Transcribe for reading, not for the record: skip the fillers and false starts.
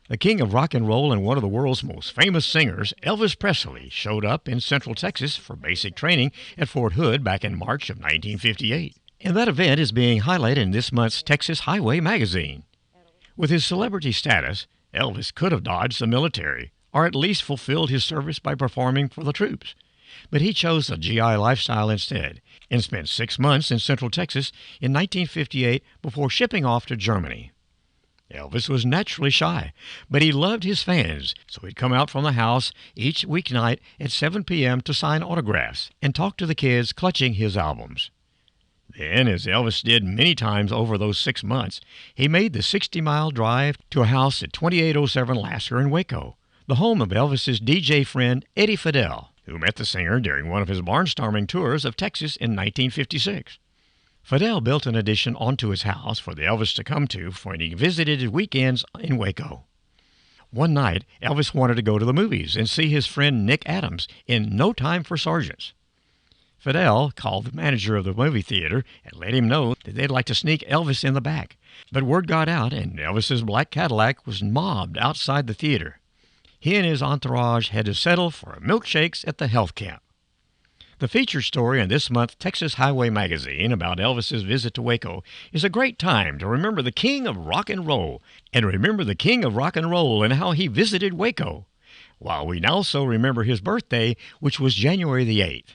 The king of rock and roll and one of the world's most famous singers, Elvis Presley, showed up in Central Texas for basic training at Fort Hood back in March of 1958. And that event is being highlighted in this month's Texas Highway magazine. With his celebrity status, Elvis could have dodged the military, or at least fulfilled his service by performing for the troops. But he chose the GI lifestyle instead and spent 6 months in Central Texas in 1958 before shipping off to Germany. Elvis was naturally shy, but he loved his fans, so he'd come out from the house each weeknight at 7 p.m. to sign autographs and talk to the kids clutching his albums. Then, as Elvis did many times over those 6 months, he made the 60-mile drive to a house at 2807 Lasser in Waco, the home of Elvis's DJ friend Eddie Fidel, who met the singer during one of his barnstorming tours of Texas in 1956. Fidel built an addition onto his house for the Elvis to come to when he visited his weekends in Waco. One night, Elvis wanted to go to the movies and see his friend Nick Adams in No Time for Sergeants. Fidel called the manager of the movie theater and let him know that they'd like to sneak Elvis in the back. But word got out, and Elvis's black Cadillac was mobbed outside the theater. He and his entourage had to settle for milkshakes at the health camp. The featured story in this month's Texas Highway magazine about Elvis's visit to Waco is a great time to remember the king of rock and roll, and remember the king of rock and roll and how he visited Waco, while we also remember his birthday, which was January the 8th.